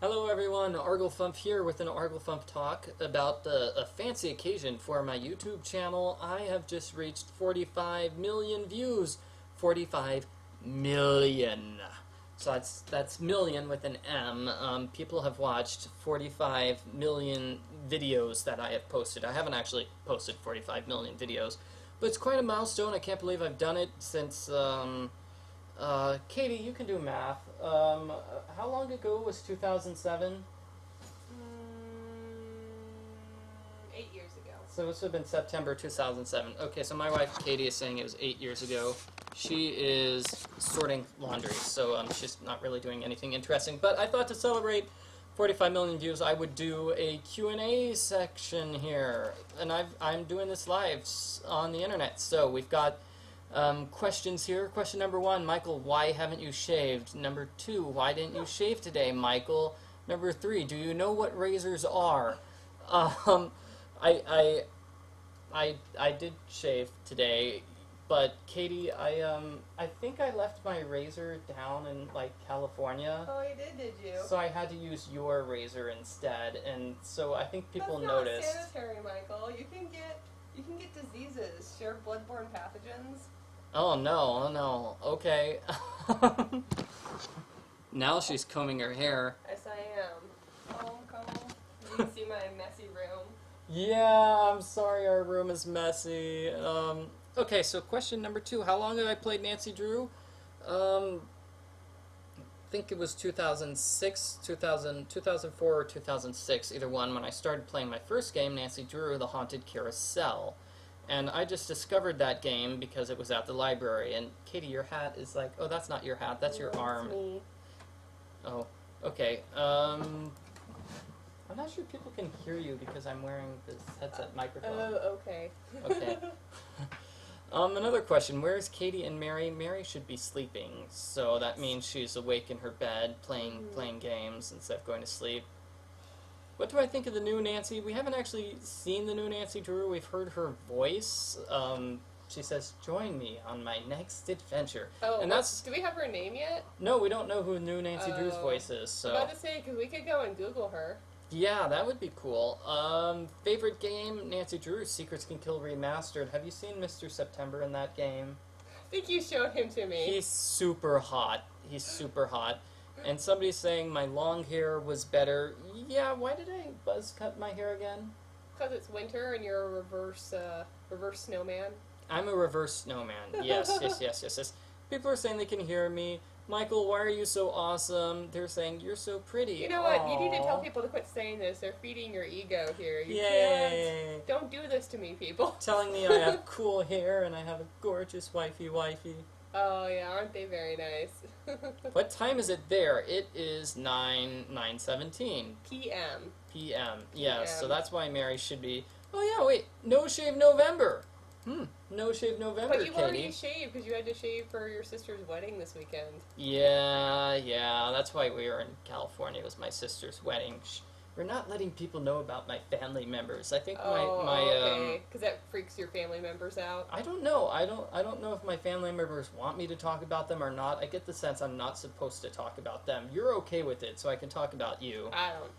Hello everyone, Arglefumph here with an Arglefumph talk about a fancy occasion for my YouTube channel. I have just reached 45 million views. 45 million. So that's million with an M. People have watched 45 million videos that I have posted. I haven't actually posted 45 million videos, but it's quite a milestone. I can't believe I've done it since Katie, you can do math. How long ago was 2007? 8 years ago. So this would have been September 2007. Okay, so my wife Katie is saying it was 8 years ago. She is sorting laundry, so she's not really doing anything interesting. But I thought to celebrate 45 million views, I would do a Q&A section here. And I'm doing this live on the internet. So we've got questions here. Question number 1, Michael, why haven't you shaved? Number 2, why didn't you shave today, Michael? Number 3, do you know what razors are? I did shave today, but Katie, I think I left my razor down in like California. Oh, you did you? So I had to use your razor instead, and so I think people That's noticed. not sanitary, Michael. You can get diseases, share bloodborne pathogens. Oh no, oh no. Okay. Now she's combing her hair. Yes, I am. Comb. You can see my messy room. Yeah, I'm sorry our room is messy. Okay, so question number 2. How long have I played Nancy Drew? I think it was 2006, 2004, or 2006, either one, when I started playing my first game, Nancy Drew, The Haunted Carousel. And I just discovered that game because it was at the library. And Katie, your hat is like, oh, that's not your hat, that's your arm. Me. Oh, okay. I'm not sure people can hear you because I'm wearing this headset microphone. Oh, okay. Okay. Another question. Where is Katie and Mary? Mary should be sleeping, so that means she's awake in her bed playing games instead of going to sleep. What do I think of the new Nancy? We haven't actually seen the new Nancy Drew. We've heard her voice. She says, "Join me on my next adventure." Oh, and that's do we have her name yet? no, we don't know who new Nancy Drew's voice is. So I was about to say, because we could go and Google her. yeah, that would be cool. Favorite game, Nancy Drew, Secrets Can Kill Remastered. Have you seen Mr. September in that game? I think you showed him to me. He's super hot. He's super hot. And somebody's saying my long hair was better. Yeah, why did I buzz cut my hair again? Because it's winter and you're a reverse snowman. I'm a reverse snowman. Yes. People are saying they can hear me. Michael, why are you so awesome? They're saying you're so pretty. You know what? You need to tell people to quit saying this. They're feeding your ego here. You Yay! can't. Don't do this to me, people. Telling me I have cool hair and I have a gorgeous wifey. Oh yeah, aren't they very nice? What time is it there? It is 9:17 PM. p.m. Yes, PM. so that's why Mary should be. Oh yeah, wait, No Shave November. No Shave November, But you Katie. already shaved because you had to shave for your sister's wedding this weekend. Yeah, that's why we were in California. It was my sister's wedding. We're not letting people know about my family members. I think okay, because that freaks your family members out. I don't know. I don't know if my family members want me to talk about them or not. I get the sense I'm not supposed to talk about them. You're okay with it, so I can talk about you. I don't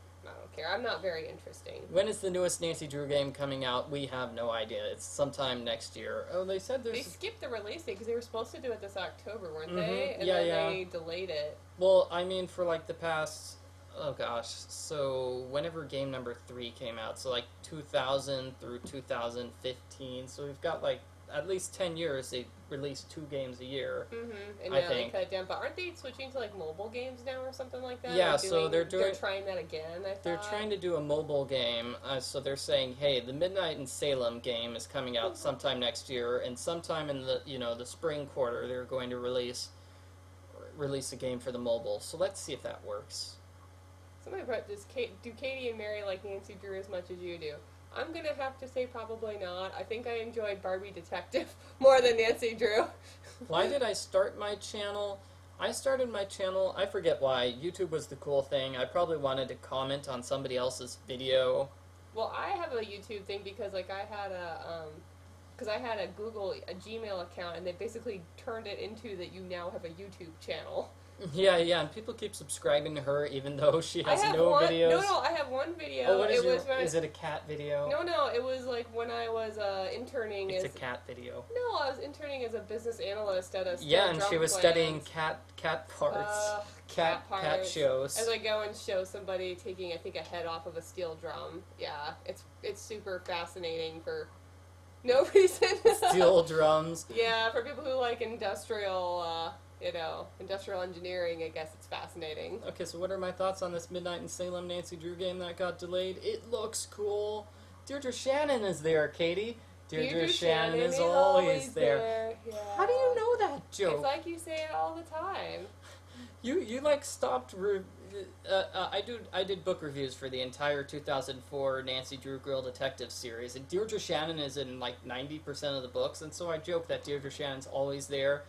care. I'm not very interesting. When is the newest Nancy Drew game coming out? We have no idea. It's sometime next year. Oh, they said there's... They skipped the release date because they were supposed to do it this October, weren't they? And then they delayed it. Well, I mean, for like the past... Oh gosh, so whenever game number 3 came out, so like 2000 through 2015, so we've got like at least 10 years they released 2 games a year. And now they cut it down, but aren't they switching to like mobile games now or something like that? Yeah, so they're trying that again, I thought. They're trying to do a mobile game, so they're saying, hey, the Midnight in Salem game is coming out sometime next year, and sometime in the, the spring quarter they're going to release a game for the mobile, so let's see if that works. Somebody put, do Katie and Mary like Nancy Drew as much as you do? I'm going to have to say probably not. I think I enjoyed Barbie Detective more than Nancy Drew. Why did I start my channel? I started my channel, I forget why. YouTube was the cool thing. I probably wanted to comment on somebody else's video. Well, I have a YouTube thing because like I had a Gmail account, and they basically turned it into that you now have a YouTube channel. Yeah, and people keep subscribing to her even though she has no one, videos. No, I have one video. Oh, what is Is it a cat video? No, it was like when I was interning. It's a cat video. No, I was interning as a business analyst at a Yeah, and she was plant. studying cat parts, cat shows. As I go and show somebody taking, I think, a head off of a steel drum. Yeah, it's super fascinating for no reason. Steel drums. Yeah, for people who like industrial engineering, I guess it's fascinating. Okay, so what are my thoughts on this Midnight in Salem Nancy Drew game that got delayed? It looks cool. Deirdre Shannon is there, Katie. Deirdre Shannon is always there. Yeah. How do you know that joke? It's like you say it all the time. You like stopped. I did book reviews for the entire 2004 Nancy Drew Girl Detective series, and Deirdre Shannon is in like 90% of the books, and so I joke that Deirdre Shannon's always there,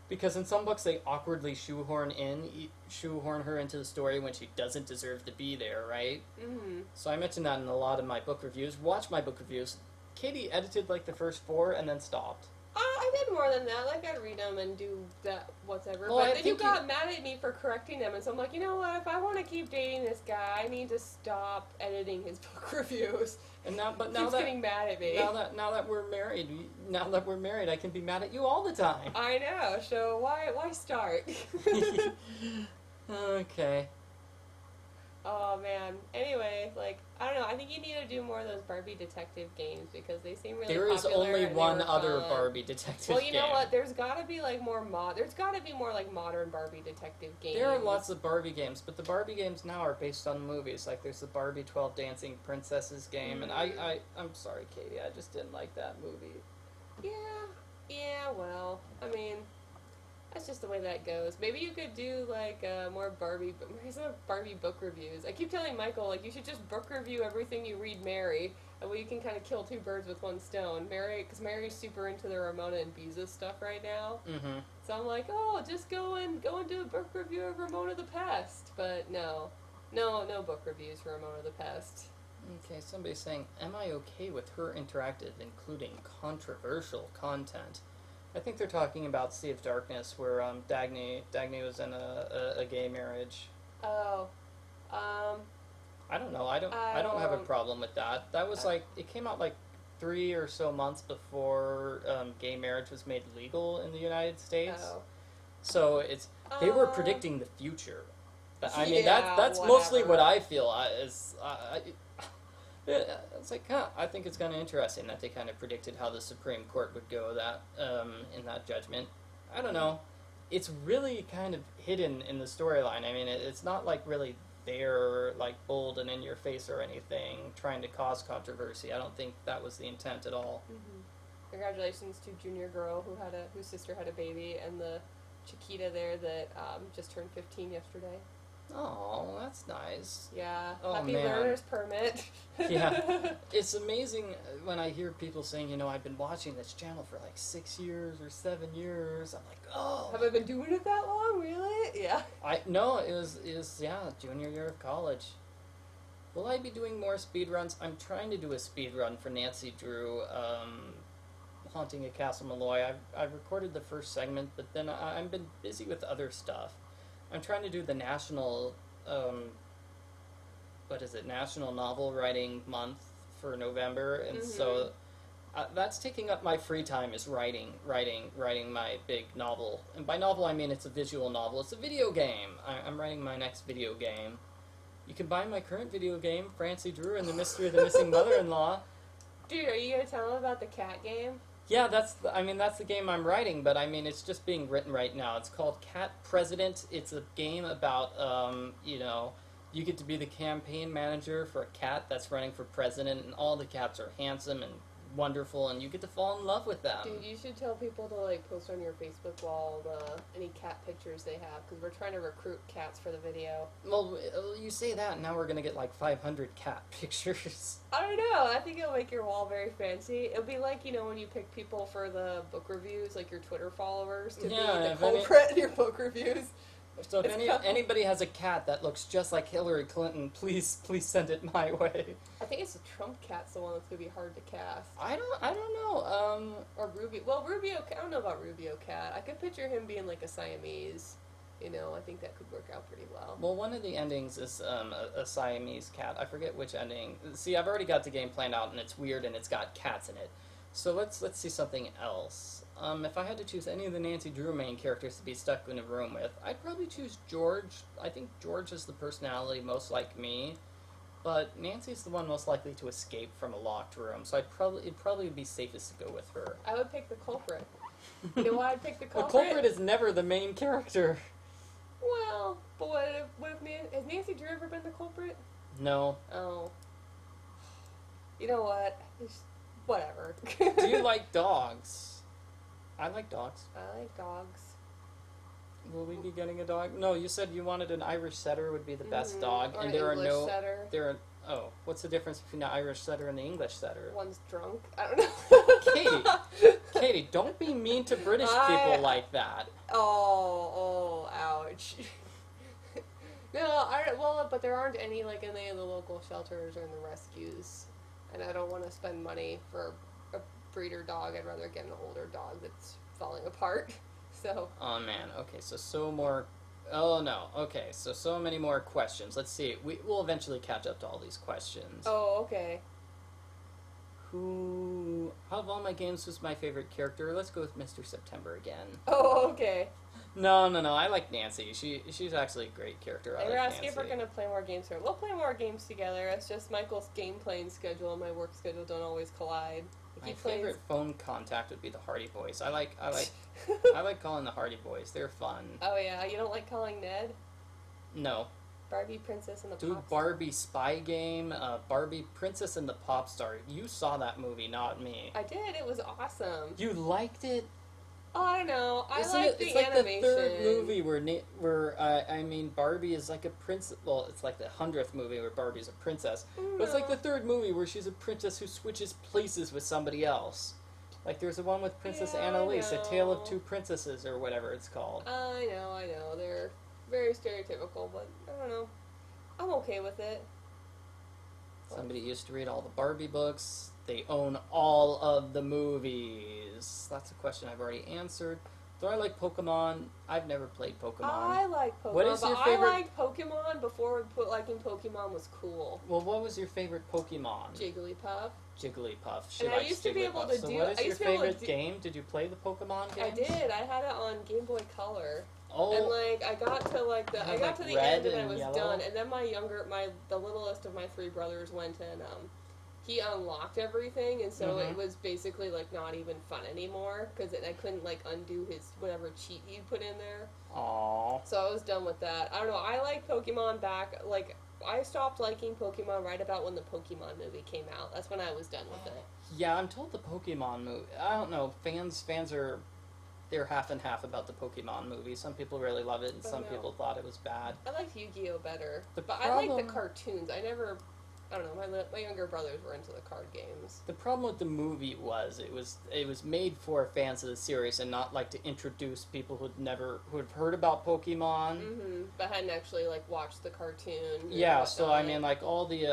because in some books they awkwardly shoehorn her into the story when she doesn't deserve to be there, right? Mm-hmm. So I mentioned that in a lot of my book reviews. Watch my book reviews. Katie edited like the first 4 and then stopped. I did more than that. Like, I'd read them and do that, whatever. Well, but then you got mad at me for correcting them, and so I'm like, you know what? If I want to keep dating this guy, I need to stop editing his book reviews. And now, but He now keeps getting mad at me. now that we're married, I can be mad at you all the time. I know. So why start? Okay. Oh man. Anyway, like, I don't know. I think you need to do more of those Barbie detective games because they seem really There is popular only and one they were other fun. Barbie detective game. Well, you know what? There's got to be like more There's got to be more like modern Barbie detective games. There are lots of Barbie games, but the Barbie games now are based on movies. Like there's the Barbie 12 Dancing Princesses game, and I'm sorry, Katie, I just didn't like that movie. Yeah. Well, I mean, that's just the way that goes. Maybe you could do like more Barbie book reviews. I keep telling Michael like you should just book review everything you read Mary, and we can kind of kill 2 birds with one stone. Because Mary's super into the Ramona and Beezus stuff right now. Mm-hmm. So I'm like, oh, just go and do a book review of Ramona the Pest. But no book reviews for Ramona the Pest. Okay, somebody's saying, am I okay with her interactive, including controversial content? I think they're talking about Sea of Darkness, where Dagny was in a gay marriage. Oh, I don't know. I don't have a problem with that. That was like, it came out like 3 or so months before gay marriage was made legal in the United States. Oh. So they were predicting the future. I mean, Yeah, that's whatever. mostly what I feel. It's like, I think it's kind of interesting that they kind of predicted how the Supreme Court would go in that judgment. I don't know. It's really kind of hidden in the storyline. I mean, it's not like really there, like bold and in your face or anything, trying to cause controversy. I don't think that was the intent at all. Mm-hmm. Congratulations to Junior Girl whose sister had a baby, and the Chiquita there that just turned 15 yesterday. Oh, that's nice. Yeah. Oh, Happy man. learner's permit. Yeah. It's amazing when I hear people saying, I've been watching this channel for like 6 years or 7 years. I'm like, oh. Have I been doing it that long? Really? Yeah. No, it was junior year of college. Will I be doing more speed runs? I'm trying to do a speed run for Nancy Drew, Haunting a Castle Malloy. I've recorded the first segment, but then I've been busy with other stuff. I'm trying to do the national, National Novel Writing Month for November, and so that's taking up my free time, is writing my big novel. And by novel, I mean it's a visual novel. It's a video game. I'm writing my next video game. You can buy my current video game, Francie Drew and the Mystery of the Missing Mother-in-Law. Dude, are you gonna tell them about the cat game? Yeah, that's the game I'm writing, but I mean, it's just being written right now. It's called Cat President. It's a game about, you get to be the campaign manager for a cat that's running for president, and all the cats are handsome and wonderful, and you get to fall in love with them. Dude, you should tell people to like post on your Facebook wall any cat pictures they have, because we're trying to recruit cats for the video. Well, you say that, and now we're gonna get like 500 cat pictures. I don't know. I think it'll make your wall very fancy. It'll be like, when you pick people for the book reviews, like your Twitter followers, to be the culprit in your book reviews. So if anybody has a cat that looks just like Hillary Clinton, please send it my way. I think it's the Trump cat's the one that's gonna be hard to cast. I don't know. Or Rubio. Well, Rubio. I don't know about Rubio cat. I could picture him being like a Siamese. I think that could work out pretty well. Well, one of the endings is a Siamese cat. I forget which ending. See, I've already got the game planned out, and it's weird, and it's got cats in it. So let's see something else. If I had to choose any of the Nancy Drew main characters to be stuck in a room with, I'd probably choose George. I think George is the personality most like me, but Nancy's the one most likely to escape from a locked room. So it'd probably be safest to go with her. I would pick the culprit. You know why I'd pick the The culprit? culprit is never the main character. Well, but what if has Nancy Drew ever been the culprit? No. Oh. You know what? Whatever. Do you like dogs? I like dogs. I like dogs. Will we be getting a dog? No, you said you wanted an Irish setter would be the best Mhm. dog, Or and an there English are no. setter. There are. Oh, what's the difference between the Irish setter and the English setter? One's drunk. I don't know. Katie, don't be mean to British people like that. Oh, ouch. No, well, but there aren't any like in any of the local shelters or in the rescues, and I don't want to spend money for a breeder dog. I'd rather get an older dog that's falling apart. So. Oh man. Okay, so more. Oh no. Okay, so many more questions. Let's see. We'll eventually catch up to all these questions. Oh, okay. Who? Out of all my games, was my favorite character? Let's go with Mr. September again. Oh, okay. No. I like Nancy. She's actually a great character. I You're like asking if Nancy. we're gonna play more games here. We'll play more games together. It's just Michael's game playing schedule and my work schedule don't always collide. My favorite phone contact would be the Hardy Boys. I like calling the Hardy Boys. They're fun. Oh yeah, you don't like calling Ned? No. Barbie Princess and the Do Pop Star. Barbie Spy Game, Barbie Princess and the Pop Star. You saw that movie, not me. I did. It was awesome. You liked it? Oh, I know. I Isn't like it? the It's like animation. the third movie where Barbie is like a princess. Well, it's like the 100th movie where Barbie's a princess. But it's like the third movie where she's a princess who switches places with somebody else. Like there's the one with Princess Yeah, I Annalise, A Tale of know. Two Princesses, or whatever it's called. I know. They're very stereotypical, but I don't know. I'm okay with it. Somebody used to read all the Barbie books. They own all of the movies. That's a question I've already answered. Do I like Pokemon? I've never played Pokemon. I like Pokemon, What is your but favorite- I liked Pokemon before liking Pokemon was cool. Well, what was your favorite Pokemon? Jigglypuff. Jigglypuff. She And I likes used to be able Jigglypuff. to So do- what I is your used to be able to favorite do- game? Did you play the Pokemon games? I did. I had it on Game Boy Color. Oh, And like I got to like Had, I got to like, the red end and I and was yellow? done. And then the littlest of my three brothers went and he unlocked everything, and so Mhm. it was basically like not even fun anymore because I couldn't like undo his whatever cheat he'd put in there. Aw. So I was done with that. I don't know. I like Pokemon back. Like I stopped liking Pokemon right about when the Pokemon movie came out. That's when I was done with it. Yeah, I'm told the Pokemon movie. I don't know. Fans are. They're half and half about the Pokemon movie. Some people really love it, and I some know. people thought it was bad. I liked Yu-Gi-Oh better, The but I like problem- the cartoons. I don't know. My younger brothers were into the card games. The problem with the movie was it was made for fans of the series and not like to introduce people who'd heard about Pokemon. Mm-hmm. But hadn't actually like watched the cartoon. or Yeah, so I whatnot. mean, like all the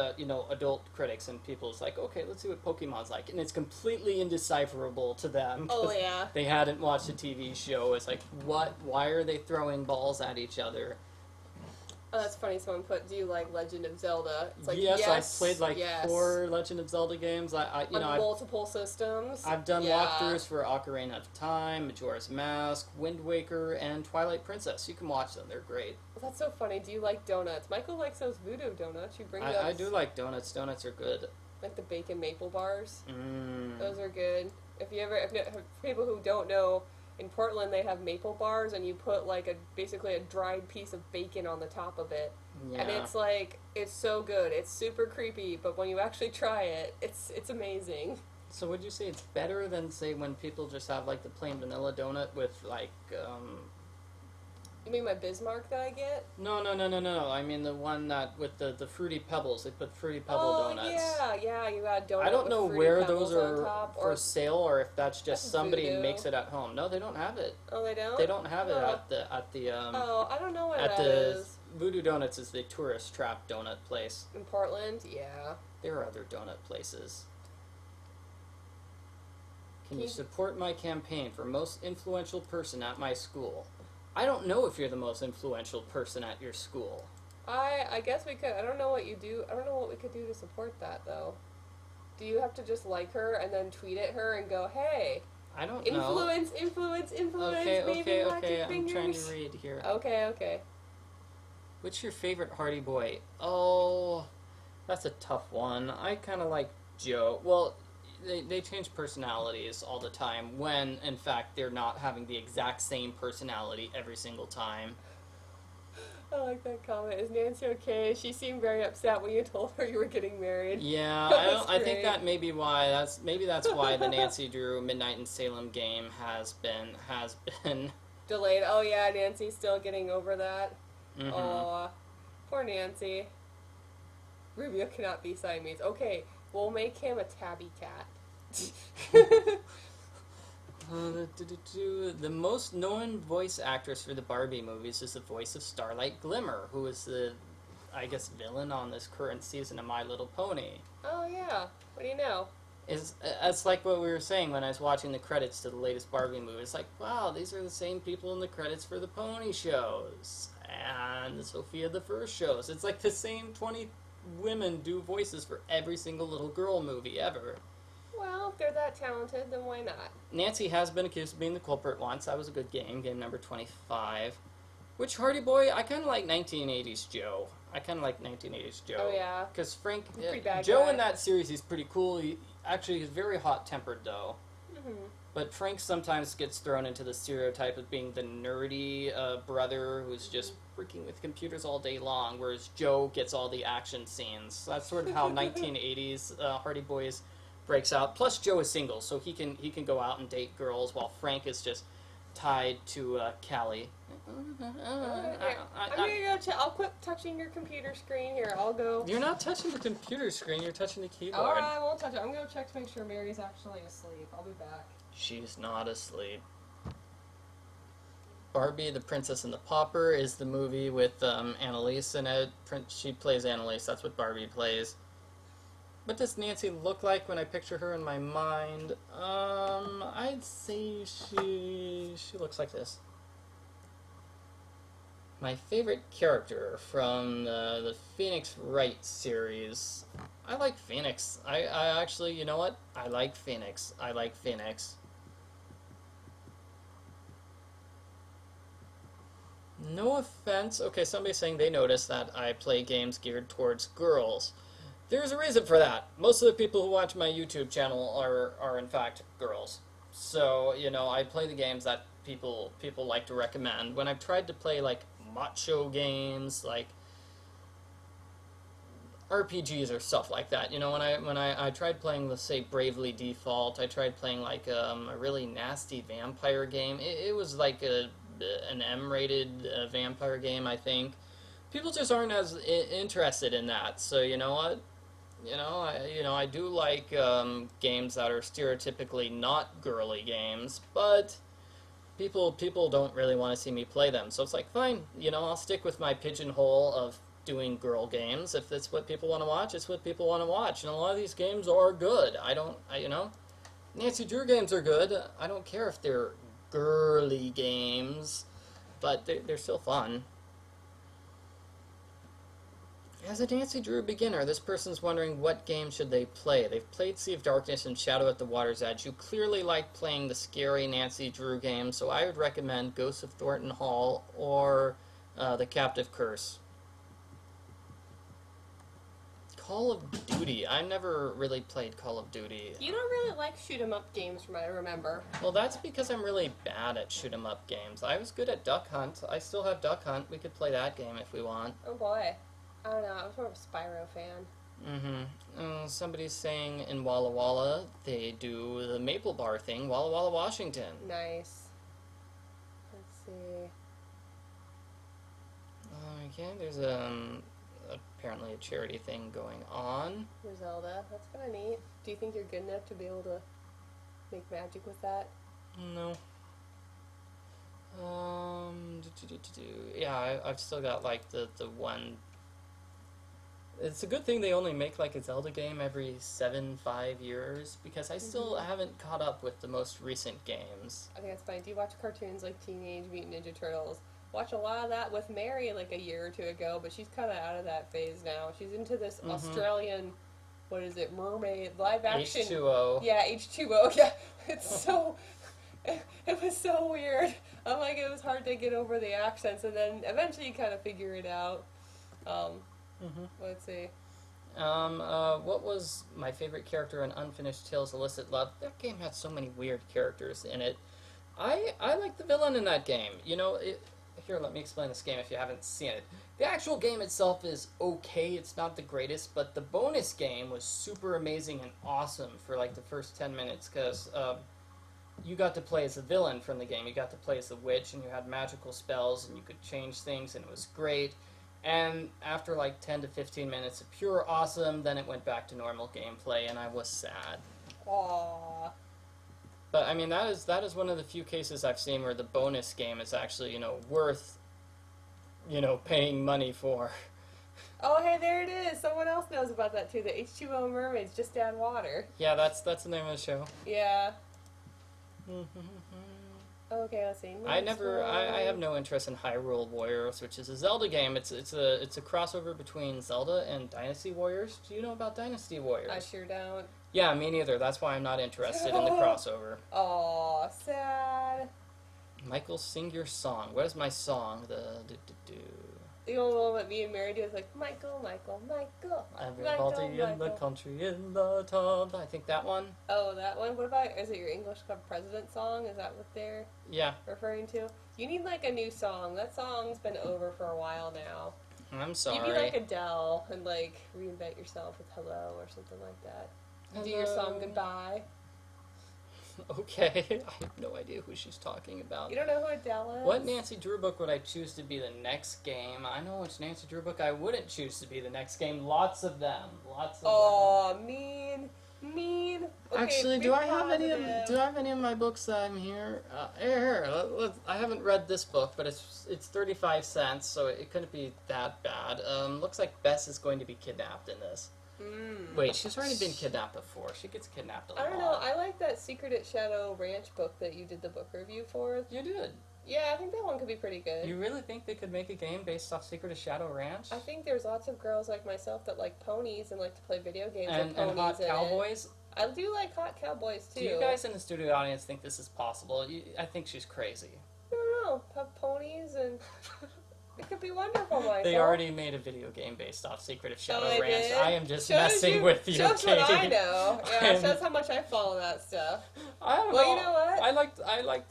adult critics and people's like, okay, let's see what Pokemon's like, and it's completely indecipherable to them. 'cause Oh yeah. They hadn't watched the TV show. It's like, what? Why are they throwing balls at each other? Oh, that's funny. Someone put, "Do you like Legend of Zelda?" It's like yes, yes, I've played like yes. 4 Legend of Zelda games. on multiple systems. I've done Yeah. walkthroughs for Ocarina of Time, Majora's Mask, Wind Waker, and Twilight Princess. You can watch them; they're great. Well, that's so funny. Do you like donuts? Michael likes those voodoo donuts. You bring those. I do like donuts. Donuts are good. Like the bacon maple bars. Mm. Those are good. If people who don't know, in Portland they have maple bars, and you put like basically a dried piece of bacon on the top of it, Yeah. and it's so good. It's super creepy, but when you actually try it, it's amazing. So would you say it's better than, say, when people just have like the plain vanilla donut with like You mean my Bismarck that I get? No. I mean the one that with the fruity pebbles. They put fruity pebble Oh donuts. yeah, you got donut. I don't with know Fruity where Pebbles those on are top, for or sale or if that's just That's somebody Voodoo. makes it at home. No, they don't have it. oh they don't. They don't have it Oh. at the Oh, I don't know what at that the is. Voodoo Donuts is the tourist trap donut place. In Portland, yeah. There are other donut places. Can Can you you- support my campaign for most influential person at my school? I don't know if you're the most influential person at your school. I guess we could. I don't know what you do. I don't know what we could do to support that though. Do you have to just like her and then tweet at her and go, "Hey, I don't influence, know. influence, influence, Okay, maybe okay. I'm fingers." trying to read here. Okay. What's your favorite Hardy Boy? Oh, that's a tough one. I kind of like Joe. Well, they change personalities all the time when, in fact, they're not having the exact same personality every single time. I like that comment. Is Nancy okay? She seemed very upset when you told her you were getting married. Yeah, I think that may be why. That's why the Nancy Drew Midnight in Salem game has been Delayed. Oh yeah, Nancy's still getting over that. Mhm. Aw, poor Nancy. Rubio cannot be Siamese. Okay, we'll make him a tabby cat. The most known voice actress for the Barbie movies is the voice of Starlight Glimmer, who is the, I guess, villain on this current season of My Little Pony. Oh yeah. What do you know? It's like what we were saying when I was watching the credits to the latest Barbie movie. It's like, wow, these are the same people in the credits for the Pony shows and the Sophia the First shows. It's like the same 20 women do voices for every single little girl movie ever. Well, if they're that talented, then why not? Nancy has been accused of being the culprit once. That was a good game number 25. Which Hardy Boy? I kind of like 1980s Joe. Oh yeah. Because Frank, Pretty bad Joe guy. in that series, he's pretty cool. He's very hot-tempered though. Mhm. But Frank sometimes gets thrown into the stereotype of being the nerdy brother who's just freaking with computers all day long, whereas Joe gets all the action scenes. So that's sort of how 1980s Hardy Boys breaks out. Plus, Joe is single, so he can go out and date girls, while Frank is just tied to Callie. I'm gonna go check. I'll quit touching your computer screen here. I'll go. You're not touching the computer screen. You're touching the keyboard. Alright, I won't touch it. I'm gonna check to make sure Mary's actually asleep. I'll be back. She's not asleep. Barbie, the Princess and the Pauper is the movie with Annalise in it. She plays Annalise. That's what Barbie plays. What does Nancy look like when I picture her in my mind? I'd say she looks like this. My favorite character from the Phoenix Wright series. I like Phoenix. I actually, you know what? I like Phoenix. No offense. Okay, somebody's saying they noticed that I play games geared towards girls. There's a reason for that. Most of the people who watch my YouTube channel are in fact girls. So, you know, I play the games that people like to recommend. When I've tried to play like macho games, like RPGs or stuff like that, you know, when I tried playing, let's say, Bravely Default, I tried playing like a really nasty vampire game. It was like an M-rated vampire game, I think. People just aren't as interested in that. So you know what? I do like games that are stereotypically not girly games, but people don't really want to see me play them. So it's like, fine, I'll stick with my pigeonhole of doing girl games. If that's what people want to watch, it's what people want to watch. And a lot of these games are good. Nancy Drew games are good. I don't care if they're girly games, but they're still fun. As a Nancy Drew beginner, this person's wondering what game should they play. They've played Sea of Darkness and Shadow at the Water's Edge. You clearly like playing the scary Nancy Drew game, so I would recommend Ghosts of Thornton Hall or The Captive Curse. Call of Duty. I never really played Call of Duty. You don't really like shoot-'em-up games from what I remember. Well, that's because I'm really bad at shoot-'em-up games. I was good at Duck Hunt. I still have Duck Hunt. We could play that game if we want. Oh boy. I don't know, I was more of a Spyro fan. Somebody's saying in Walla Walla they do the Maple Bar thing, Walla Walla, Washington. Nice. Let's see. Okay, there's apparently a charity thing going on. Griselda, that's kind of neat. Do you think you're good enough to be able to make magic with that? No. Yeah, I've still got like the one. It's a good thing they only make like a Zelda game every 5 years, because I still haven't caught up with the most recent games. I think that's fine. Do you watch cartoons like Teenage Mutant Ninja Turtles? watch a lot of that with Mary like a year or two ago, but she's kind of out of that phase now. She's into this Australian, what is it, mermaid live action. H2O. Yeah, H2O. Yeah, it's so. It was so weird. I'm like, it was hard to get over the accents, and then eventually you kind of figure it out. Let's see. What was my favorite character in Unfinished Tales: Illicit Love? That game had so many weird characters in it. I like the villain in that game. You know, here, let me explain this game if you haven't seen it. The actual game itself is okay. It's not the greatest, but the bonus game was super amazing and awesome for like the first 10 minutes because you got to play as a villain from the game. You got to play as the witch, and you had magical spells, and you could change things, and it was great. And after like 10 to 15 minutes of pure awesome, then it went back to normal gameplay, and I was sad. Aww. But I mean, that is one of the few cases I've seen where the bonus game is actually, you know, worth, you know, paying money for. Oh, hey, there it is. Someone else knows about that too. The H2O mermaids just add water. Yeah, that's the name of the show. Yeah. Okay, let's see. I have no interest in Hyrule Warriors, which is a Zelda game. It's a crossover between Zelda and Dynasty Warriors. Do you know about Dynasty Warriors? I sure don't. Yeah, me neither. That's why I'm not interested in the crossover. Aw, sad. Michael, sing your song. What is my song? The only one that me and Mary do is like, Michael, Michael, Michael. Everybody in the country in the tub. I think that one. Oh, that one? What about, is it your English Club President song? Is that what they're referring to? You need like a new song. That song's been over for a while now. I'm sorry. You be like Adele and like reinvent yourself with Hello or something like that. Hello. Do your song Goodbye. Okay, I have no idea who she's talking about. You don't know who Adele is? What Nancy Drew book would I choose to be the next game? I know which Nancy Drew book I wouldn't choose to be the next game. Lots of them. Oh, mean. Okay, actually, do I have any of my books that I'm here? I haven't read this book, but it's 35 cents, so it couldn't be that bad. Looks like Bess is going to be kidnapped in this. Wait, she's already been kidnapped before. She gets kidnapped a lot. I don't know. I like that Secret at Shadow Ranch book that you did the book review for. You did. Yeah, I think that one could be pretty good. You really think they could make a game based off Secret of Shadow Ranch? I think there's lots of girls like myself that like ponies and like to play video games with ponies and hot cowboys. I do like hot cowboys too. Do you guys in the studio audience think this is possible? I think she's crazy. I don't know. Have ponies and it could be wonderful, Michael. They already made a video game based off Secret of Shadow Ranch. Did? I am just messing with you, shows Katie. What I know. Yeah, it shows how much I follow that stuff. I don't know. know. You know what?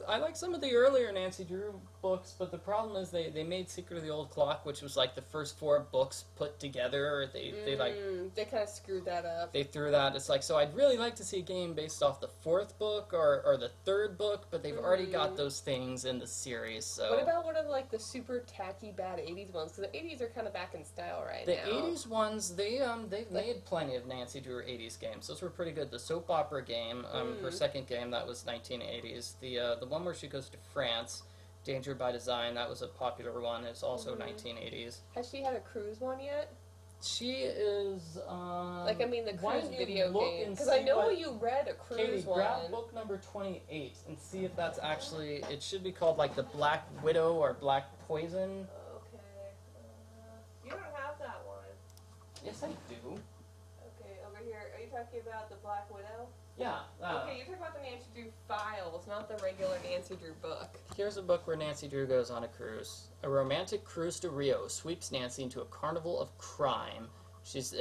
I liked some of the earlier Nancy Drew books, but the problem is they made Secret of the Old Clock, which was like the first 4 books put together. They kind of screwed that up. They threw that. It's like, so I'd really like to see a game based off the 4th book or the 3rd book, but they've already got those things in the series. So what about one of like the super tacky bad 80s ones? Because the 80s are kind of back in style right now. The 80s ones, they've made plenty of Nancy Drew 80s games. Those were pretty good. The soap opera game, her second game, that was 1980s. The one where she goes to France, Danger by Design, that was a popular one. It's also 1980s. Has she had a cruise one yet? She is, the cruise video game. Because I know you read a cruise Katie, one. grab book number 28 and see if that's actually, it should be called like the Black Widow or Black Poison. Okay. You don't have that one. Yes, I do. Okay, over here. Are you talking about the Black Widow? Yeah. Okay, you're talking about the Nancy Drew files, not the regular Nancy Drew book. Here's a book where Nancy Drew goes on a cruise. A romantic cruise to Rio sweeps Nancy into a carnival of crime. She's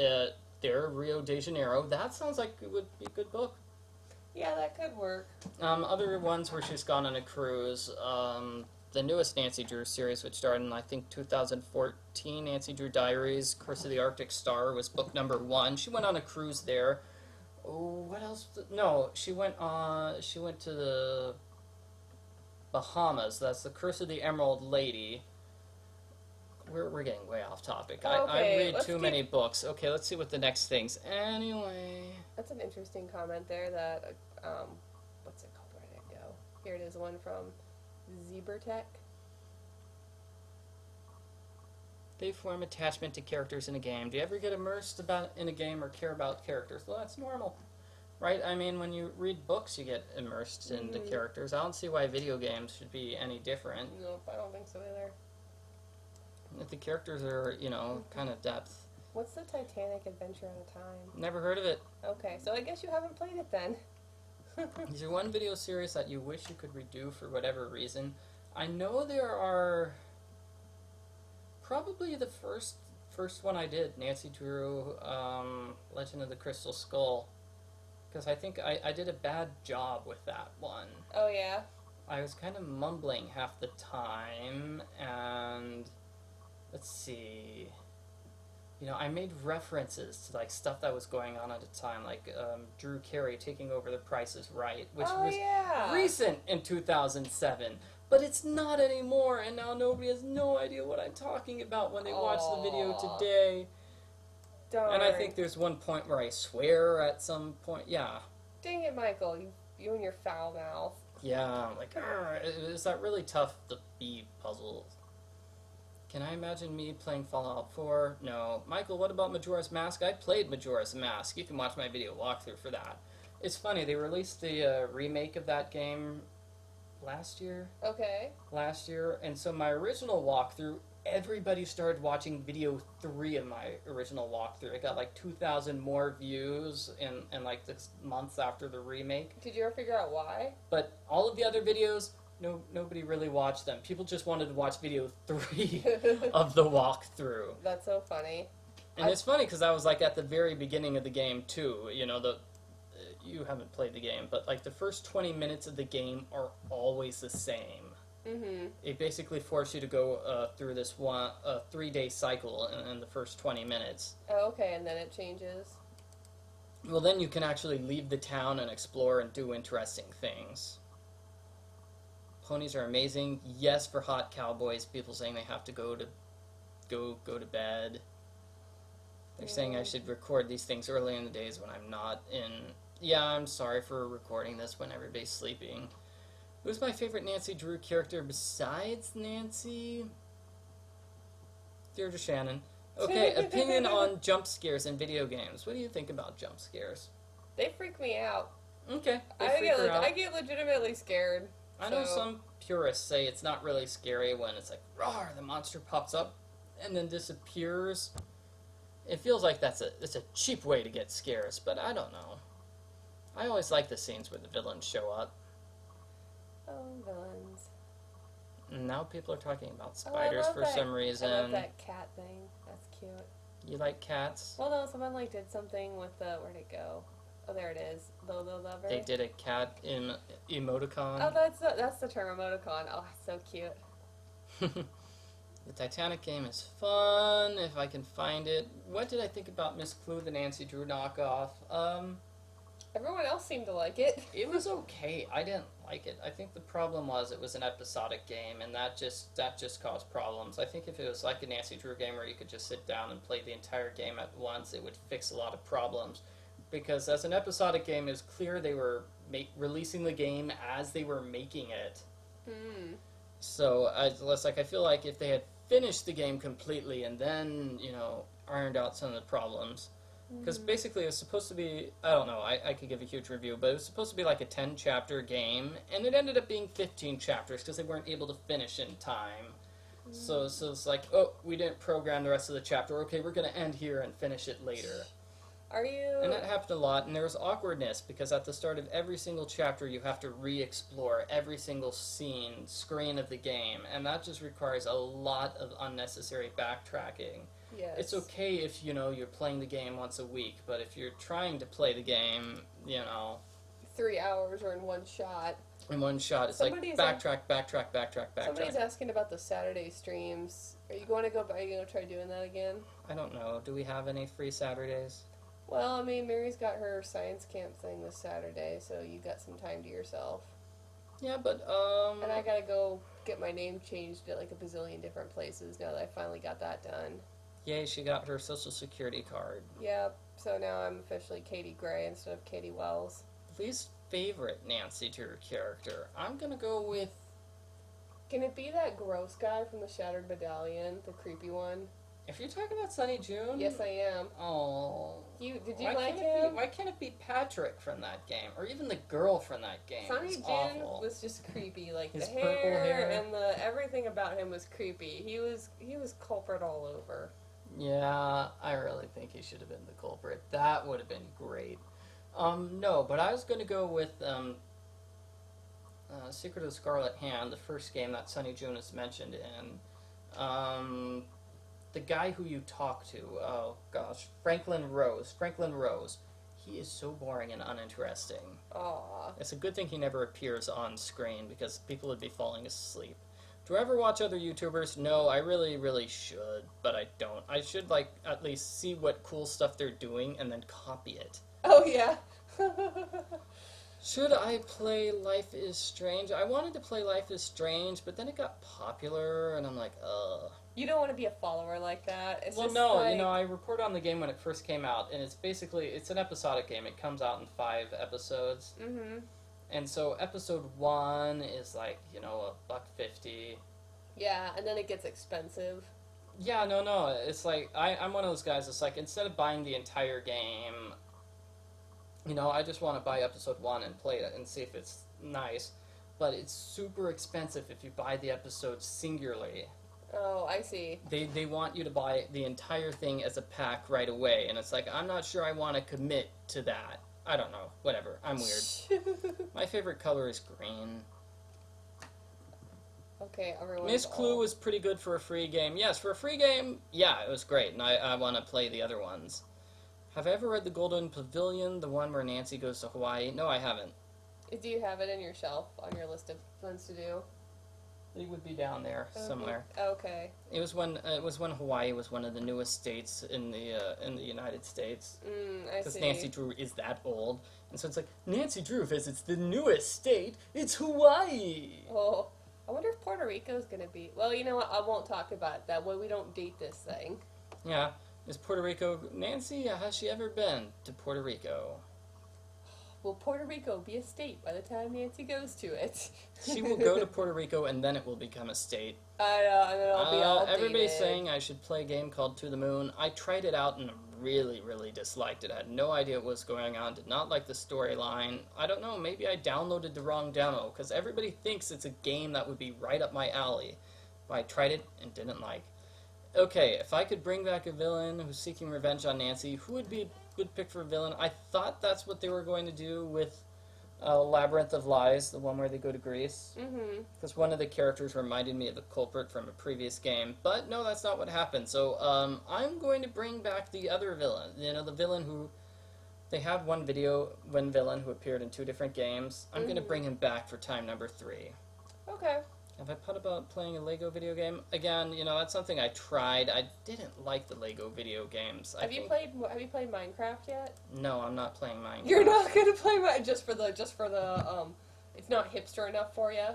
there, Rio de Janeiro. That sounds like it would be a good book. Yeah, that could work. Other ones where she's gone on a cruise. The newest Nancy Drew series, which started in, I think, 2014, Nancy Drew Diaries, Curse of the Arctic Star, was book number 1. She went on a cruise there. Oh, what else? No, she went to the Bahamas. That's the Curse of the Emerald Lady. We're getting way off topic. Okay, I read too many books. Okay, let's see what the next thing's. Anyway. That's an interesting comment there that, what's it called? Where did it go? Here it is, one from Zebertech. They form attachment to characters in a game. Do you ever get immersed in a game or care about characters? Well, that's normal, right? I mean, when you read books, you get immersed into characters. I don't see why video games should be any different. Nope, I don't think so either. If the characters are, kind of depth. What's the Titanic Adventure in Time? Never heard of it. Okay, so I guess you haven't played it then. Is there one video series that you wish you could redo for whatever reason? I know there are probably the first one I did, Nancy Drew, Legend of the Crystal Skull, because I think I did a bad job with that one. Oh yeah? I was kind of mumbling half the time, and let's see. I made references to like stuff that was going on at the time, like Drew Carey taking over The Price is Right, which was recent in 2007, but it's not anymore, and now nobody has no idea what I'm talking about when they watch the video today. Darn. And I think there's one point where I swear at some point. Yeah. Dang it, Michael! You and your foul mouth. Yeah, like, is that really tough, the B puzzle? Can I imagine me playing Fallout 4? No. Michael, what about Majora's Mask? I played Majora's Mask. You can watch my video walkthrough for that. It's funny, they released the remake of that game last year. Okay. Last year, and so my original walkthrough, everybody started watching video 3 of my original walkthrough. It got like 2,000 more views in like 6 months after the remake. Did you ever figure out why? But all of the other videos, nobody really watched them. People just wanted to watch video 3 of the walkthrough. That's so funny. And it's funny because I was like at the very beginning of the game too. You haven't played the game, but like the first 20 minutes of the game are always the same. Mm-hmm. It basically forces you to go through this 3-day cycle in the first 20 minutes. Oh, okay, and then it changes. Well, then you can actually leave the town and explore and do interesting things. Ponies are amazing. Yes, for hot cowboys. People saying they have to go to bed. They're saying I should record these things early in the days when I'm not in. Yeah, I'm sorry for recording this when everybody's sleeping. Who's my favorite Nancy Drew character besides Nancy? Deirdre Shannon. Okay, opinion on jump scares in video games. What do you think about jump scares? They freak me out. Okay, I get legitimately scared. I know some purists say it's not really scary when it's like, roar, the monster pops up and then disappears. It feels like it's a cheap way to get scares, but I don't know. I always like the scenes where the villains show up. Oh, villains. And now people are talking about spiders for some reason. I love that cat thing. That's cute. You like cats? Well, no, someone did something with the, where'd it go? Oh, there it is. Lolo Lover. They did a cat in emoticon. Oh, that's the term, emoticon. Oh, so cute. The Titanic game is fun, if I can find it. What did I think about Miss Clue, the Nancy Drew knockoff? Everyone else seemed to like it. It was okay. I didn't like it. I think the problem was it was an episodic game, and that just caused problems. I think if it was like a Nancy Drew game where you could just sit down and play the entire game at once, it would fix a lot of problems. Because as an episodic game, it was clear they were releasing the game as they were making it. Hmm. So I feel like if they had finished the game completely and then, ironed out some of the problems. Because basically it was supposed to be, I don't know, I could give a huge review, but it was supposed to be like a 10-chapter game, and it ended up being 15 chapters because they weren't able to finish in time. So it's like, oh, we didn't program the rest of the chapter. Okay, we're going to end here and finish it later. And that happened a lot, and there was awkwardness, because at the start of every single chapter you have to re-explore every single screen of the game, and that just requires a lot of unnecessary backtracking. Yes. It's okay if, you're playing the game once a week, but if you're trying to play the game, 3 hours or in one shot. In one shot, it's backtrack. Somebody's asking about the Saturday streams. Are you going to try doing that again? I don't know. Do we have any free Saturdays? Well, I mean, Mary's got her science camp thing this Saturday, so you got some time to yourself. Yeah, but, And I gotta go get my name changed at like a bazillion different places now that I finally got that done. Yay, she got her social security card. Yep, so now I'm officially Katie Gray instead of Katie Wells. Least favorite Nancy Drew character. I'm gonna go with... Can it be that gross guy from the Shattered Medallion, the creepy one? If you're talking about Sunny June... Yes, I am. Oh... Did you like him? Why can't it be Patrick from that game? Or even the girl from that game? Sunny It's June awful. was just creepy. Like, His the purple hair. and everything about him was creepy. He was culprit all over. Yeah, I really think he should have been the culprit. That would have been great. No, but I was going to go with Secret of the Scarlet Hand, the first game that Sunny June is mentioned in. The guy who you talk to, oh gosh, Franklin Rose. He is so boring and uninteresting. Aww. It's a good thing he never appears on screen because people would be falling asleep. Do I ever watch other YouTubers? No, I really, really should, but I don't. I should, like, at least see what cool stuff they're doing and then copy it. Oh, yeah. Should I play Life is Strange? I wanted to play Life is Strange, but then it got popular, and I'm like, ugh. You don't want to be a follower like that. It's Well, just no, like... I reported on the game when it first came out, and it's an episodic game. It comes out in 5 episodes. Mm-hmm. And so episode 1 is like, $1.50. Yeah, and then it gets expensive. Yeah, no. It's like, I'm one of those guys. It's like, instead of buying the entire game, I just want to buy episode 1 and play it and see if it's nice. But it's super expensive if you buy the episodes singularly. Oh, I see. They want you to buy the entire thing as a pack right away. And it's like, I'm not sure I want to commit to that. I don't know. Whatever. I'm weird. My favorite color is green. Okay, everyone. Miss Clue was pretty good for a free game. Yes, for a free game, yeah, it was great, and I want to play the other ones. Have I ever read The Golden Pavilion, the one where Nancy goes to Hawaii? No, I haven't. Do you have it in your shelf on your list of ones to do? It would be down there somewhere. Okay. It was when Hawaii was one of the newest states in the United States. I Because see. Nancy Drew is that old, and so it's like Nancy Drew visits the newest state. It's Hawaii. Oh, I wonder if Puerto Rico's gonna be. Well, you know what? I won't talk about it. That way we don't date this thing. Yeah, is Puerto Rico? Nancy, has she ever been to Puerto Rico? Will Puerto Rico be a state by the time Nancy goes to it? She will go to Puerto Rico, and then it will become a state. I know, and then I'll be all Everybody's dated. saying I should play a game called To the Moon. I tried it out and really, really disliked it. I had no idea what was going on, did not like the storyline. I don't know, maybe I downloaded the wrong demo, because everybody thinks it's a game that would be right up my alley. But I tried it and didn't like. Okay, if I could bring back a villain who's seeking revenge on Nancy, who would be a good pick for a villain? I thought that's what they were going to do with Labyrinth of Lies, the one where they go to Greece. Mm-hmm. Because one of the characters reminded me of a culprit from a previous game. But no, that's not what happened. So I'm going to bring back the other villain. The villain who... They have one villain who appeared in 2 different games. I'm going to bring him back for time number 3. Okay. Have I put about playing a Lego video game? Again, that's something I tried. I didn't like the Lego video games. Have you played Minecraft yet? No, I'm not playing Minecraft. You're not gonna play Minecraft just for the it's not hipster enough for you.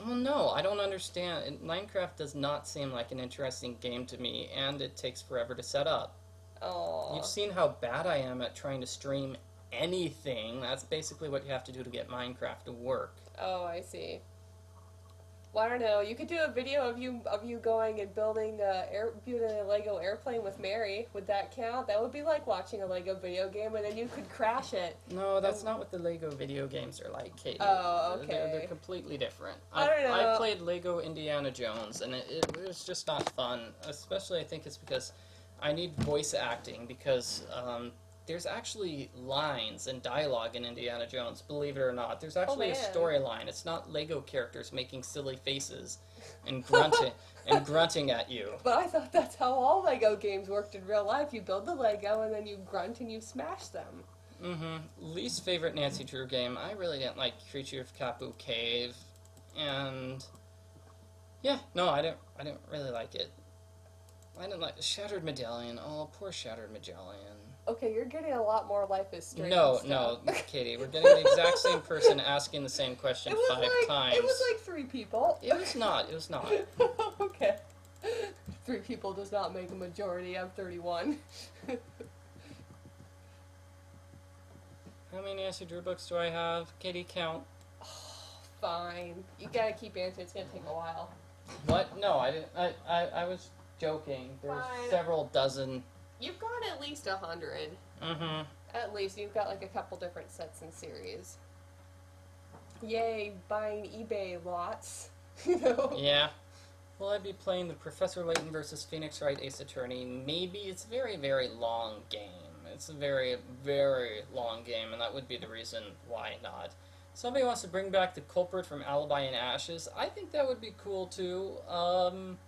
Well, no, I don't understand. Minecraft does not seem like an interesting game to me, and it takes forever to set up. Oh. You've seen how bad I am at trying to stream anything. That's basically what you have to do to get Minecraft to work. Oh, I see. Well, I don't know. You could do a video of you going and building a Lego airplane with Mary. Would that count? That would be like watching a Lego video game, and then you could crash it. No, that's not what the Lego video games are like, Katie. Oh, okay. They're completely different. I don't know. I played Lego Indiana Jones, and it was just not fun. Especially, I think it's because I need voice acting, because there's actually lines and dialogue in Indiana Jones, believe it or not. There's actually a storyline. It's not Lego characters making silly faces and grunting at you. But I thought that's how all Lego games worked in real life. You build the Lego, and then you grunt and you smash them. Mm-hmm. Least favorite Nancy Drew game. I really didn't like Creature of Kapu Cave. And yeah, no, I didn't really like it. I didn't like Shattered Medallion. Oh, poor Shattered Medallion. Okay, you're getting a lot more Life is Strange No, stuff. Katie, we're getting the exact same person asking the same question 5 times. It was like 3 people. It was not. Okay. 3 people does not make a majority. I'm 31. How many Nancy Drew books do I have? Katie, count. Fine. You gotta keep answering. It's gonna take a while. What? No, I didn't. I was joking. There's Fine. several dozen. You've got at least 100. Mm-hmm. At least you've got like a couple different sets and series. Yay, buying eBay lots. You know? Yeah. Will I be playing the Professor Layton versus Phoenix Wright Ace Attorney? Maybe. It's a very, very long game. It's a very, very long game, and that would be the reason why not. Somebody wants to bring back the culprit from Alibi and Ashes. I think that would be cool, too. I'm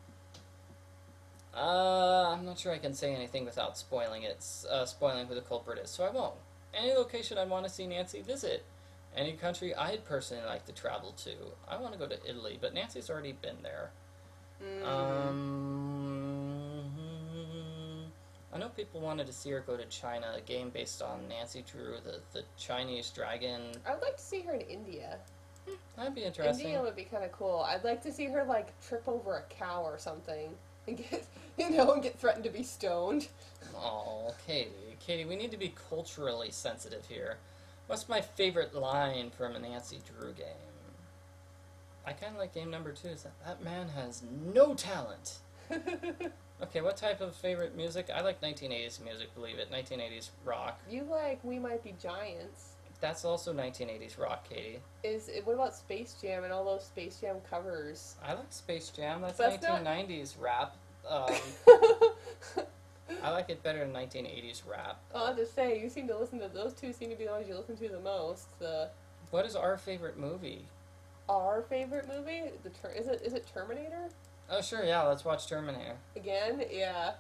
not sure I can say anything without spoiling it, spoiling who the culprit is, so I won't. Any location I'd want to see Nancy visit. Any country I'd personally like to travel to. I want to go to Italy, but Nancy's already been there. I know people wanted to see her go to China, a game based on Nancy Drew, the Chinese dragon. I would like to see her in India. That'd be interesting. India would be kind of cool. I'd like to see her, like, trip over a cow or something and get, and get threatened to be stoned. Oh, Katie, we need to be culturally sensitive here. What's my favorite line from a Nancy Drew game? I kind of like game number 2. Is that man has no talent. Okay, what type of favorite music? I like 1980s music, believe it. 1980s rock. You like We Might Be Giants. That's also 1980s rock, Katie. What about Space Jam and all those Space Jam covers? I like Space Jam. That's 1990s rap. I like it better than 1980s rap. I'll just say, you seem to listen to those two. Seem to be the ones you listen to the most. What is our favorite movie? Our favorite movie? Is it Terminator? Oh sure, yeah. Let's watch Terminator. Again, yeah.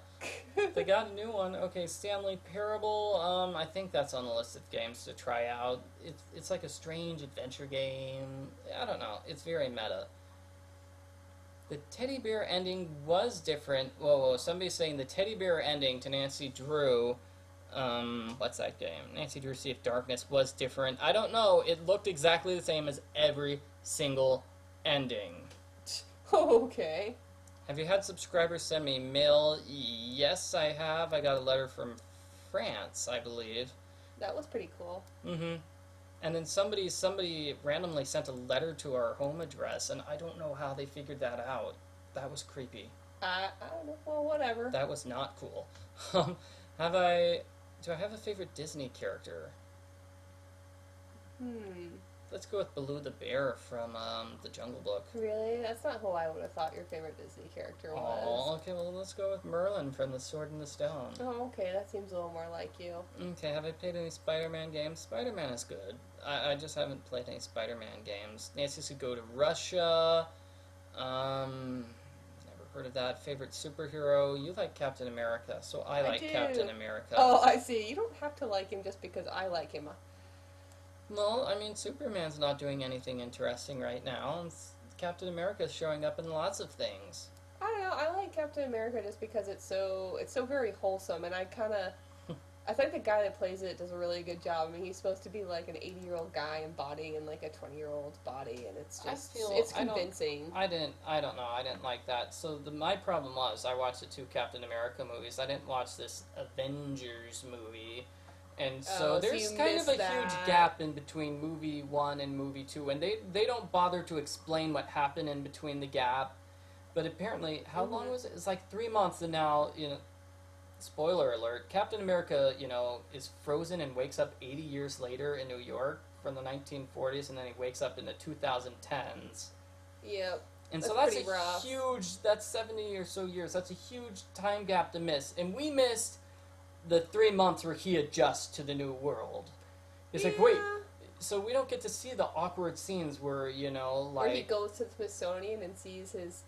They got a new one. Okay, Stanley Parable. I think that's on the list of games to try out. It's like a strange adventure game. I don't know. It's very meta. The teddy bear ending was different. Whoa, somebody's saying the teddy bear ending to Nancy Drew, what's that game? Nancy Drew Sea of Darkness was different. I don't know. It looked exactly the same as every single ending. Okay. Have you had subscribers send me mail? Yes, I have. I got a letter from France, I believe. That was pretty cool. Mm-hmm. And then somebody randomly sent a letter to our home address, and I don't know how they figured that out. That was creepy. I don't know. Well, whatever. That was not cool. Do I have a favorite Disney character? Let's go with Baloo the Bear from The Jungle Book. Really? That's not who I would have thought your favorite Disney character was. Oh, okay, well, let's go with Merlin from The Sword and the Stone. Oh, okay, that seems a little more like you. Okay, have I played any Spider-Man games? Spider-Man is good. I just haven't played any Spider-Man games. Nancy should go to Russia. Never heard of that. Favorite superhero? You like Captain America, so I like Captain America. Oh, I see. You don't have to like him just because I like him. Well, I mean, Superman's not doing anything interesting right now, and Captain America's showing up in lots of things. I don't know. I like Captain America just because it's so very wholesome, and I think the guy that plays it does a really good job. I mean, he's supposed to be like an 80-year-old guy embodying like a 20-year-old's body, and it's just it's convincing. I don't know. I didn't like that. So my problem was I watched the 2 Captain America movies. I didn't watch this Avengers movie. And so there's kind of a huge gap in between movie 1 and movie 2, and they don't bother to explain what happened in between the gap. But apparently, how long was it? It's like 3 months, and now, spoiler alert, Captain America, is frozen and wakes up 80 years later in New York from the 1940s, and then he wakes up in the 2010s. Yep. And so that's a huge, that's 70 or so years. That's a huge time gap to miss. And we missed the 3 months where he adjusts to the new world. It's like, wait, so we don't get to see the awkward scenes where, Where he goes to the Smithsonian and sees his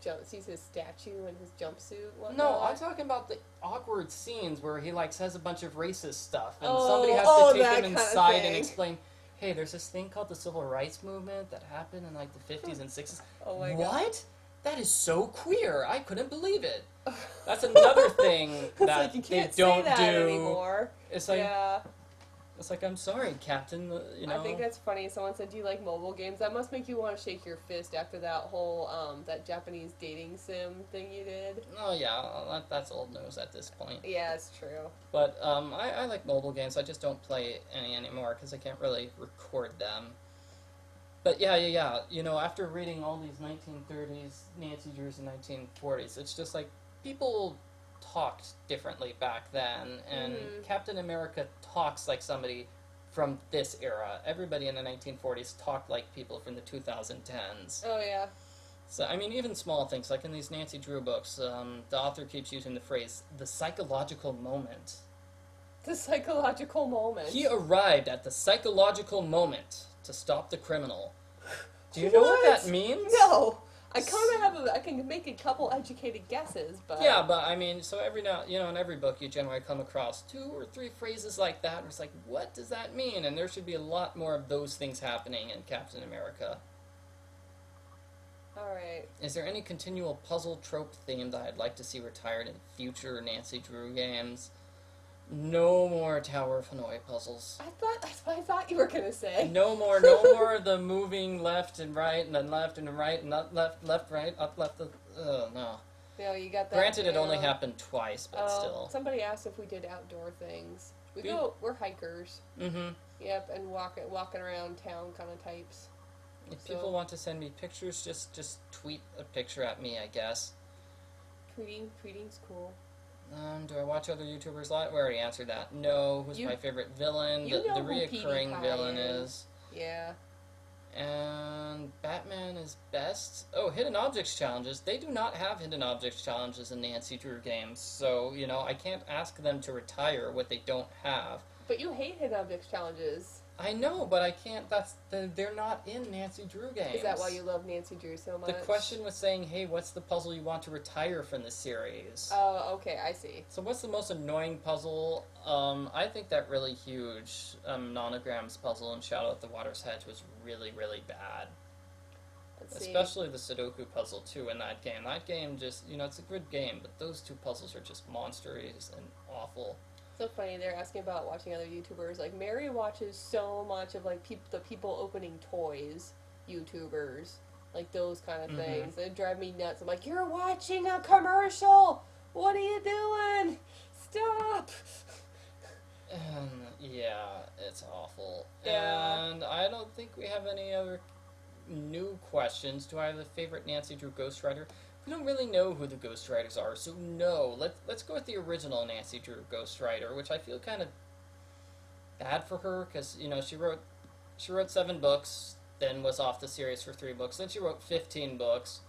statue and his jumpsuit. Whatnot. No, I'm talking about the awkward scenes where he, says a bunch of racist stuff, and somebody has to take him inside and explain, hey, there's this thing called the Civil Rights Movement that happened in, the 50s and 60s. Oh my God. What? That is so queer. I couldn't believe it. That's another thing that you can't they don't say that do anymore. It's like, it's like, I'm sorry, Captain. I think that's funny. Someone said, "Do you like mobile games?" That must make you want to shake your fist after that whole that Japanese dating sim thing you did. Oh yeah, that's old news at this point. Yeah, it's true. But I like mobile games. I just don't play any anymore because I can't really record them. But yeah. After reading all these 1930s Nancy Drews and 1940s, it's just like people talked differently back then, and Captain America talks like somebody from this era. Everybody in the 1940s talked like people from the 2010s. Oh, yeah. So, I mean, even small things, like in these Nancy Drew books, the author keeps using the phrase, the psychological moment. The psychological moment. He arrived at the psychological moment to stop the criminal. Do you know what that means? No. I kind of I can make a couple educated guesses, but... Yeah, but I mean, so every now, in every book you generally come across 2 or 3 phrases like that, and it's like, what does that mean? And there should be a lot more of those things happening in Captain America. Alright. Is there any continual puzzle trope theme that I'd like to see retired in future Nancy Drew games? No more Tower of Hanoi puzzles. That's what I thought you were gonna say. No more of the moving left and right, and then left and right, and up, left, right, up, left, no. No, you got that. Granted, it only happened twice, but still. Somebody asked if we did outdoor things. We're hikers. Mm-hmm. Yep, and walking around town kind of types. If people want to send me pictures, just tweet a picture at me, I guess. Tweeting's cool. Do I watch other YouTubers a lot? We already answered that. No. Who's my favorite villain? The reoccurring villain is. Yeah. And Batman is best. Oh, hidden objects challenges. They do not have hidden objects challenges in Nancy Drew games, so, I can't ask them to retire what they don't have. But you hate hidden objects challenges. I know, but I can't. They're not in Nancy Drew games. Is that why you love Nancy Drew so much? The question was saying, hey, what's the puzzle you want to retire from the series? Oh, okay, I see. So what's the most annoying puzzle? I think that really huge Nonogram's puzzle in Shadow at the Water's Edge was really, really bad. Especially the Sudoku puzzle, too, in that game. That game just, it's a good game, but those 2 puzzles are just monstrous and awful. So funny, they're asking about watching other YouTubers. Like, Mary watches so much of, like, the people opening toys YouTubers. Like, those kind of things. They drive me nuts. I'm like, you're watching a commercial! What are you doing? Stop! Yeah, it's awful. Yeah. And I don't think we have any other new questions. Do I have a favorite Nancy Drew Ghostwriter? We don't really know who the ghostwriters are, so no. Let's go with the original Nancy Drew ghostwriter, which I feel kind of bad for her, because, she wrote 7 books, then was off the series for 3 books, then she wrote 15 books,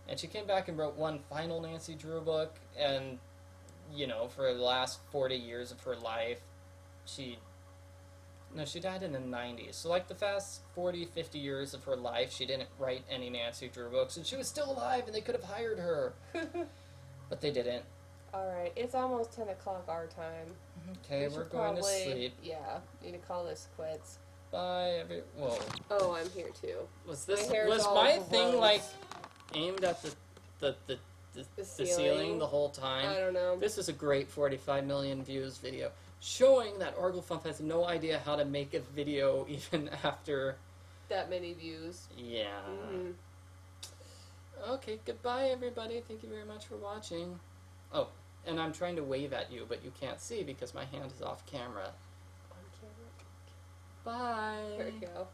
and she came back and wrote one final Nancy Drew book, and, for the last 40 years of her life, she died in the 90s. So, like, the past 40, 50 years of her life, she didn't write any Nancy Drew books, and she was still alive, and they could have hired her. But they didn't. Alright, it's almost 10 o'clock our time. Okay, we're going to sleep. Yeah, need to call this quits. Bye, Whoa. Oh, I'm here, too. Was my thing, like, aimed at the ceiling the whole time? I don't know. This is a great 45 million views video, showing that Arglefumph has no idea how to make a video even after that many views. Yeah. Okay, goodbye everybody. Thank you very much for watching. Oh, and I'm trying to wave at you, but you can't see because my hand is off camera. On camera. Bye. There we go.